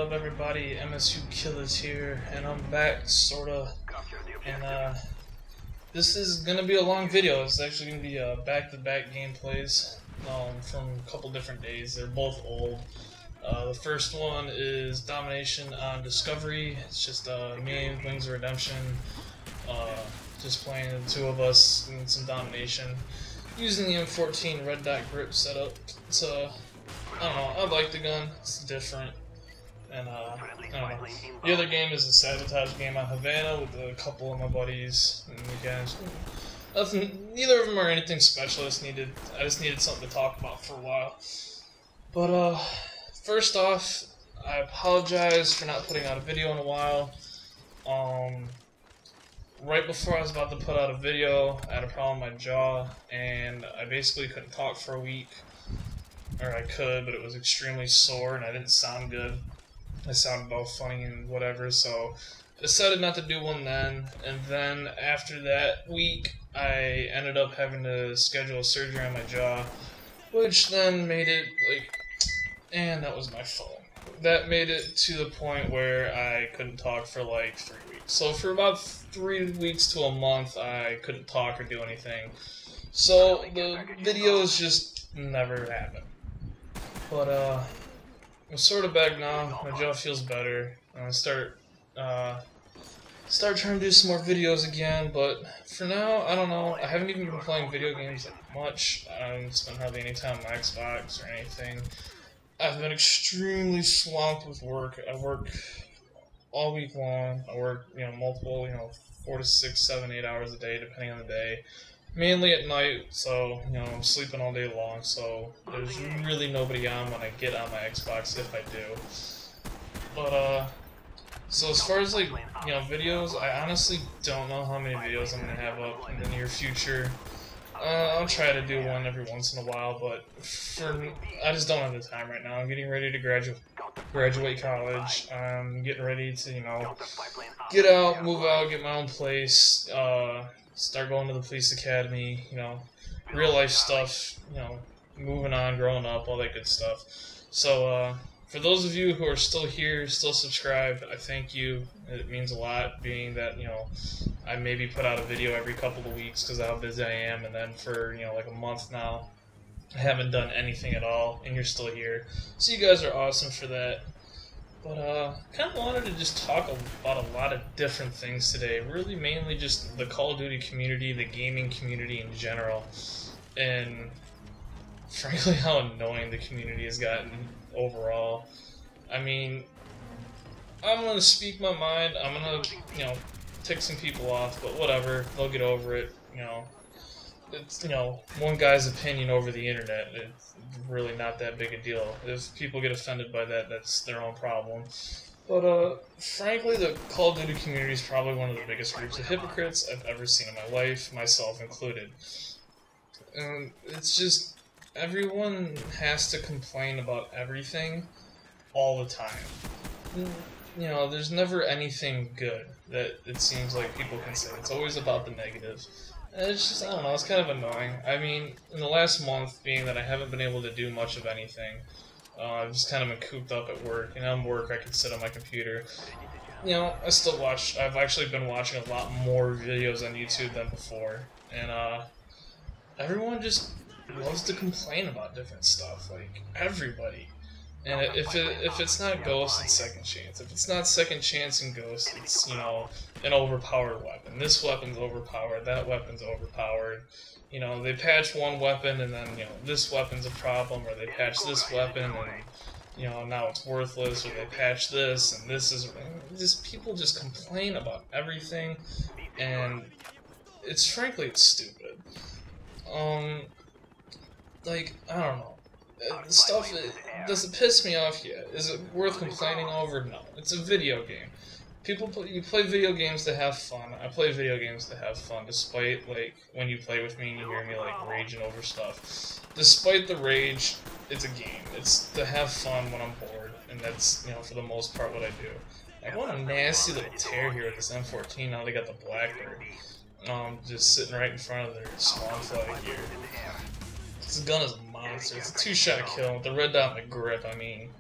up, everybody? MSU Killers here, and I'm back, sorta. And this is gonna be a long video. It's actually gonna be back-to-back gameplays from a couple different days. They're both old. The first one is Domination on Discovery. It's just me, Wings of Redemption, just playing the two of us in some Domination, using the M14 red dot grip setup. It's I don't know, I like the gun, it's different, and I don't know. The other game is a sabotage game on Havana with a couple of my buddies, and again, neither of them are anything special. I just needed something to talk about for a while. But first off, I apologize for not putting out a video in a while. Right before I was about to put out a video, I had a problem with my jaw, and I basically couldn't talk for a week. Or I could, but it was extremely sore and I didn't sound good. I sounded all funny and whatever, so I decided not to do one then. And then after that week, I ended up having to schedule a surgery on my jaw, which then made it and that was my fault. That made it to the point where I couldn't talk for like 3 weeks. So for about 3 weeks to a month, I couldn't talk or do anything. So the videos just never happened. But I'm sort of back now. My jaw feels better. I'm gonna start trying to do some more videos again. But for now, I don't know. I haven't even been playing video games that much. I haven't spent hardly any time on my Xbox or anything. I've been extremely swamped with work. I work all week long. I work, multiple, 4 to 6, 7, 8 hours a day, depending on the day. Mainly at night, so, I'm sleeping all day long, so there's really nobody on when I get on my Xbox, if I do. But, so as far as, videos, I honestly don't know how many videos I'm gonna have up in the near future. I'll try to do one every once in a while, but I just don't have the time right now. I'm getting ready to graduate college. I'm getting ready to, get out, move out, get my own place, start going to the police academy, real life stuff, moving on, growing up, all that good stuff. So, for those of you who are still here, still subscribed, I thank you. It means a lot, being that, I maybe put out a video every couple of weeks because of how busy I am, and then for, like a month now, I haven't done anything at all, and you're still here. So you guys are awesome for that. But, kind of wanted to just talk about a lot of different things today. Really, mainly just the Call of Duty community, the gaming community in general, and frankly, how annoying the community has gotten overall. I mean, I'm gonna speak my mind. I'm gonna, tick some people off, but whatever. They'll get over it. It's, one guy's opinion over the internet. It's really not that big a deal. If people get offended by that, that's their own problem. But, frankly, the Call of Duty community is probably one of the biggest groups of hypocrites I've ever seen in my life, myself included. And it's just, everyone has to complain about everything all the time. There's never anything good that it seems like people can say. It's always about the negative. And it's just, I don't know, it's kind of annoying. I mean, in the last month, being that I haven't been able to do much of anything, I've just kind of been cooped up at work. I'm work, I can sit on my computer. I still watch, I've actually been watching a lot more videos on YouTube than before. And, everyone just loves to complain about different stuff. Like, everybody. And if it's not Ghost, it's Second Chance. If it's not Second Chance and Ghost, it's, an overpowered weapon. This weapon's overpowered, that weapon's overpowered. They patch one weapon and then, this weapon's a problem, or they patch this weapon and, now it's worthless, or they patch this and this is... Just people just complain about everything, and frankly, it's stupid. I don't know. Stuff, does it piss me off yet? Is it worth complaining over? No. It's a video game. You play video games to have fun. I play video games to have fun, despite, when you play with me and you hear me, raging over stuff. Despite the rage, it's a game. It's to have fun when I'm bored, and that's, for the most part, what I do. I want a nasty little tear here with this M14, now they got the Blackbird. Just sitting right in front of their spawn flag here. This gun is a monster. It's a 2-shot kill with the red dot and the grip. I mean,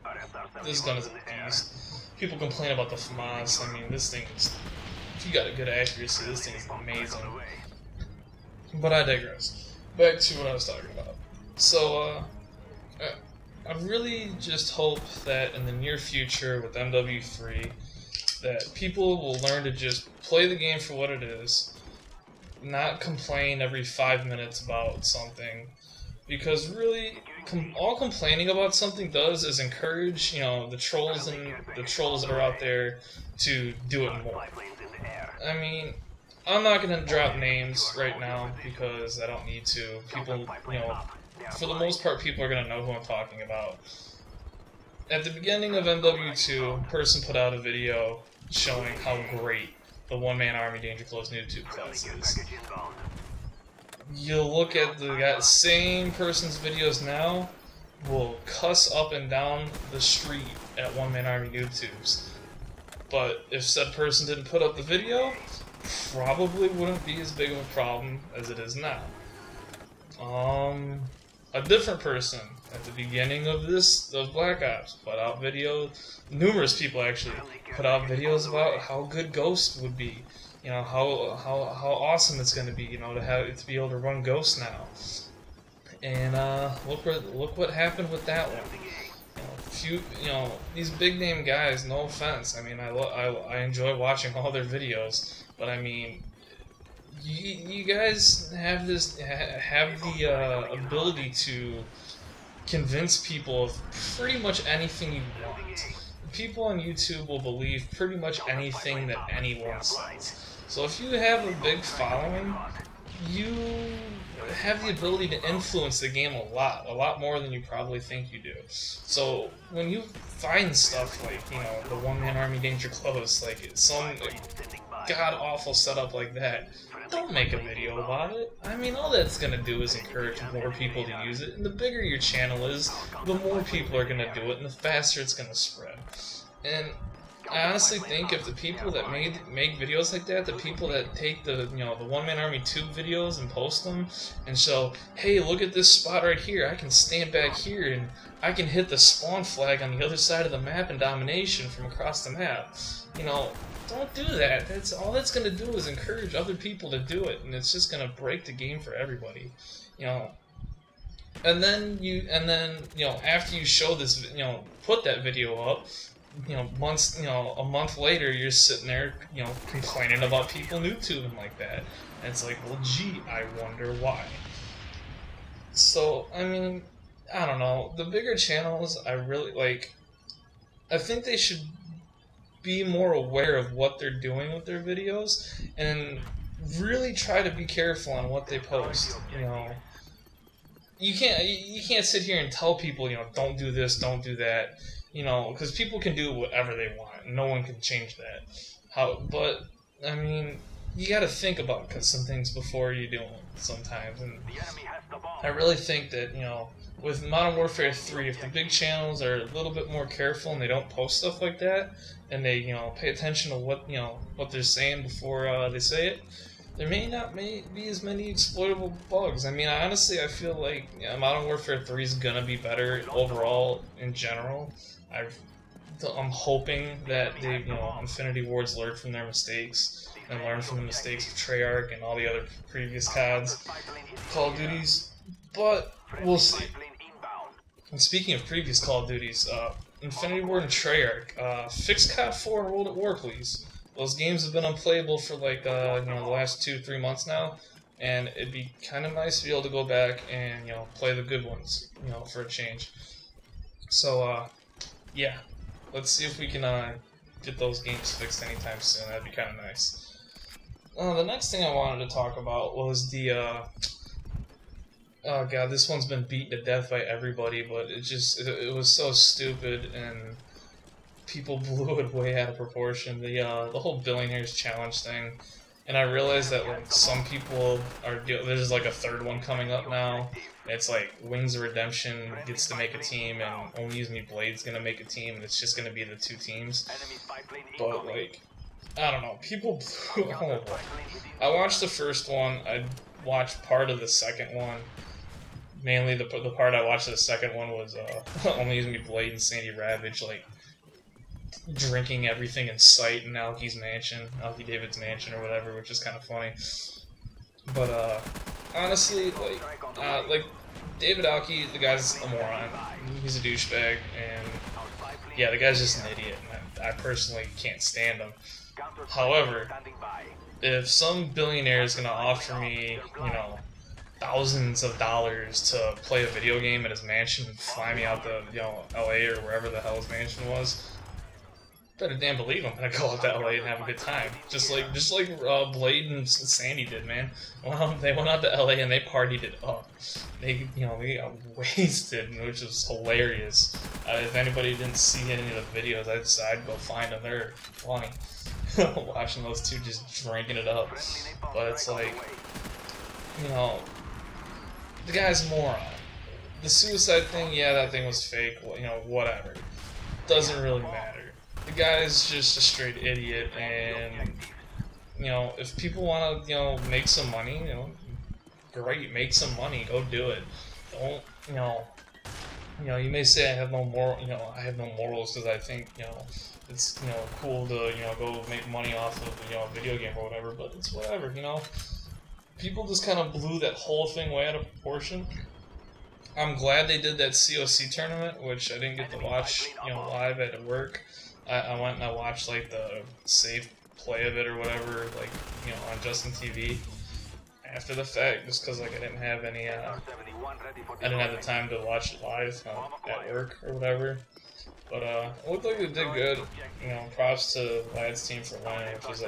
this gun is a beast. people complain about the FAMAS. I mean, this thing is, if you got a good accuracy, this thing is amazing. But I digress. Back to what I was talking about. So, I really just hope that in the near future with MW3, that people will learn to just play the game for what it is, not complain every 5 minutes about something, because really, all complaining about something does is encourage, the trolls and the trolls that are out there to do it more. I mean, I'm not gonna drop names right now because I don't need to. People, for the most part, people are gonna know who I'm talking about. At the beginning of MW2, a person put out a video showing how great the one-man army Danger Close YouTube class is. You'll look at that same person's videos now, will cuss up and down the street at one-man army YouTubes. But if said person didn't put up the video, probably wouldn't be as big of a problem as it is now. A different person at the beginning of Black Ops put out videos. Numerous people actually put out videos about how good Ghost would be. How awesome it's going to be. To be able to run Ghost now. And look what happened with that one. These big name guys. No offense. I mean, I enjoy watching all their videos, but I mean, you guys have the ability to convince people of pretty much anything you want. People on YouTube will believe pretty much anything that anyone says. So if you have a big following, you have the ability to influence the game a lot more than you probably think you do. So when you find stuff like, the one-man army Danger Close, like some god-awful setup like that, don't make a video about it. I mean, all that's going to do is encourage more people to use it, and the bigger your channel is, the more people are going to do it, and the faster it's going to spread. And I honestly think if the people that make videos like that, the people that take the the one-man army tube videos and post them and show, hey, look at this spot right here, I can stand back here and I can hit the spawn flag on the other side of the map in domination from across the map. Don't do that. All that's gonna do is encourage other people to do it, and it's just gonna break the game for everybody. And then after you show this, put that video up, a month later, you're sitting there, complaining about people NewTubing like that. And it's like, well, gee, I wonder why. So, I mean, I don't know. The bigger channels, I really, I think they should be more aware of what they're doing with their videos, and really try to be careful on what they post, You can't sit here and tell people, don't do this, don't do that. Because people can do whatever they want. No one can change that. But, I mean, you gotta think about some things before you do them sometimes. And I really think that, with Modern Warfare 3, if the big channels are a little bit more careful and they don't post stuff like that, and they, pay attention to what they're saying before they say it, there may not be as many exploitable bugs. I mean, honestly, I feel like Modern Warfare 3 is gonna be better overall in general. I'm hoping that they, Infinity Ward's learned from their mistakes and learned from the mistakes of Treyarch and all the other previous CODs, Call of Duties, but we'll see. And speaking of previous Call of Duties, Infinity Ward and Treyarch, fix COD 4 and World at War, please. Those games have been unplayable for the last 2-3 months now, and it'd be kind of nice to be able to go back and play the good ones, for a change. So yeah, let's see if we can get those games fixed anytime soon. That'd be kind of nice. The next thing I wanted to talk about was the oh god, this one's been beaten to death by everybody, but it was so stupid and people blew it way out of proportion. The whole Billionaires Challenge thing, and I realized that some people there's a third one coming up now. It's like Wings of Redemption gets to make a team, and Only Use Me Blade's gonna make a team, and it's just gonna be the 2 teams. But I don't know, people blew. Oh boy. I watched the first one. I watched part of the second one. Mainly the part I watched of the second one was Only Use Me Blade and Sandy Ravage drinking everything in sight in Alki's mansion, Alki David's mansion or whatever, which is kind of funny. But honestly, like David Alki, the guy's a moron. He's a douchebag, and yeah, the guy's just an idiot. And I personally can't stand him. However, if some billionaire is gonna offer me, thousands of dollars to play a video game at his mansion and fly me out to, LA or wherever the hell his mansion was, better damn believe I'm gonna go out to LA and have a good time. Just like Blade and Sandy did, man. Well, they went out to LA and they partied it up. They got wasted, which was hilarious. If anybody didn't see any of the videos, I'd go find them. They're funny. Watching those two just drinking it up. But it's like, the guy's a moron. The suicide thing, yeah, that thing was fake. Well, whatever. Doesn't really matter. The guy's just a straight idiot, and if people want to make some money, great, make some money, go do it. Don't you may say I have no I have no morals because I think it's cool to go make money off of a video game or whatever, but it's whatever. People just kind of blew that whole thing way out of proportion. I'm glad they did that COC tournament, which I didn't get to watch live at work. I went and I watched like the save play of it or whatever, like on Justin TV after the fact, just because like I didn't have any I didn't have the time to watch it live at work or whatever. But it looked like they did good. Props to Lad's team for winning, which was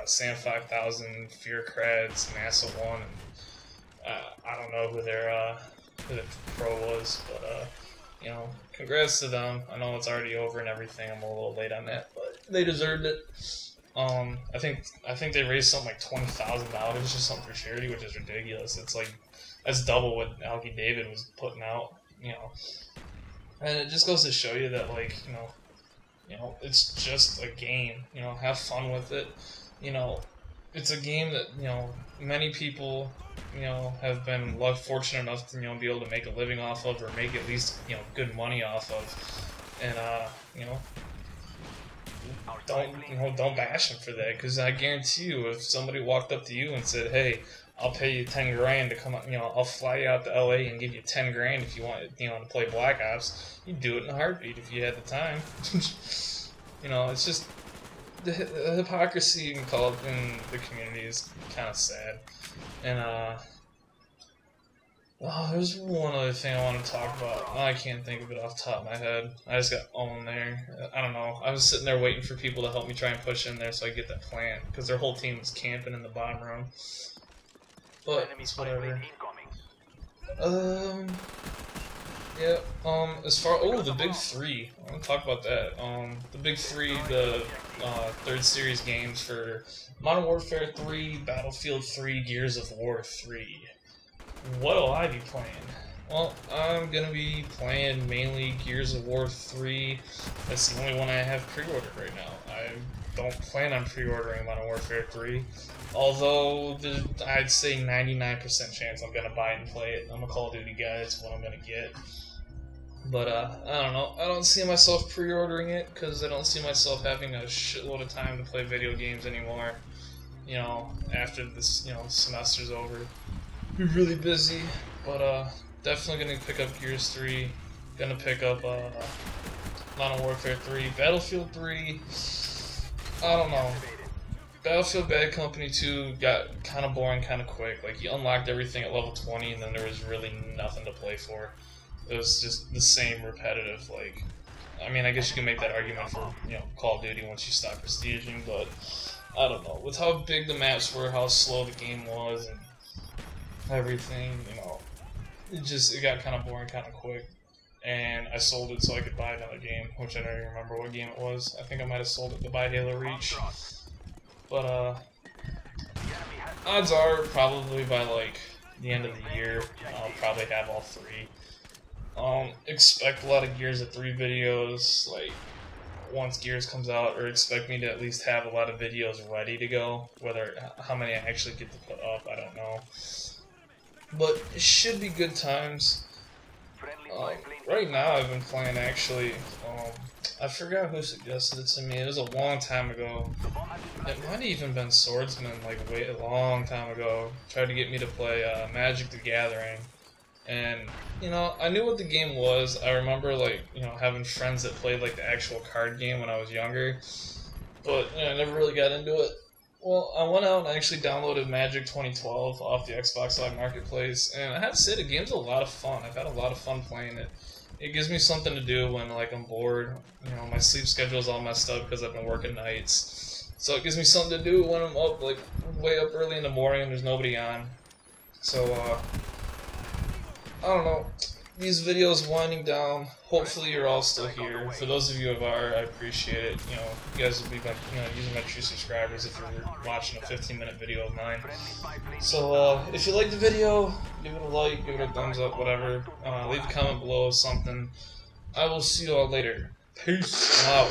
Sam 5000, Fear Crads, NASA 1, and I don't know who who the pro was, but congrats to them. I know it's already over and everything. I'm a little late on that, but they deserved it. I think they raised something like $20,000 or something for charity, which is ridiculous. It's like that's double what Alki David was putting out, And it just goes to show you that it's just a game. Have fun with it. It's a game that many people have been fortunate enough to be able to make a living off of, or make at least good money off of, and don't bash them for that, because I guarantee you, if somebody walked up to you and said, "Hey, I'll pay you 10 grand to come out, I'll fly you out to LA and give you 10 grand if you want, to play Black Ops," you'd do it in a heartbeat if you had the time. It's just the hypocrisy in the community is kind of sad. And there's one other thing I want to talk about. I can't think of it off the top of my head. I just got owned there. I don't know. I was sitting there waiting for people to help me try and push in there so I could get that plant, because their whole team was camping in the bottom room. But it's whatever. Yeah. As far the big three. I want to talk about that. The big three, the third series games for Modern Warfare 3, Battlefield 3, Gears of War 3. What'll I be playing? Well, I'm gonna be playing mainly Gears of War 3. That's the only one I have pre-ordered right now. I don't plan on pre-ordering Modern Warfare 3. Although, I'd say 99% chance I'm gonna buy it and play it. I'm a Call of Duty guy, that's what I'm gonna get. But, I don't know. I don't see myself pre-ordering it, because I don't see myself having a shitload of time to play video games anymore. After this, semester's over. Be really busy, but, definitely gonna pick up Gears 3. Gonna pick up, Modern Warfare 3. Battlefield 3, I don't know. Battlefield Bad Company 2 got kind of boring kind of quick. Like, you unlocked everything at level 20, and then there was really nothing to play for. It was just the same repetitive, I mean, I guess you can make that argument for, Call of Duty once you stop prestiging, but I don't know. With how big the maps were, how slow the game was, and everything, it got kind of boring kind of quick. And I sold it so I could buy another game, which I don't even remember what game it was. I think I might have sold it to buy Halo Reach. But, odds are probably by, the end of the year, I'll probably have all three. Expect a lot of Gears of 3 videos, once Gears comes out, or expect me to at least have a lot of videos ready to go. How many I actually get to put up, I don't know. But it should be good times. Right now I've been playing actually, I forgot who suggested it to me, it was a long time ago. It might have even been Swordsman, like a long time ago, tried to get me to play Magic the Gathering. And, you know, I knew what the game was. I remember, like, you know, having friends that played, like, the actual card game when I was younger. But, you know, I never really got into it. Well, I went out and actually downloaded Magic 2012 off the Xbox Live Marketplace. And I have to say, the game's a lot of fun. I've had a lot of fun playing it. It gives me something to do when, like, I'm bored. You know, my sleep schedule's all messed up because I've been working nights. So it gives me something to do when I'm up, like, way up early in the morning and there's nobody on. So, I don't know. These videos winding down. Hopefully you're all still here. For those of you who are, I appreciate it. You know, you guys will be my, using my true subscribers if you're watching a 15-minute video of mine. So if you like the video, give it a like, give it a thumbs up, whatever. Leave a comment below or something. I will see you all later. Peace out.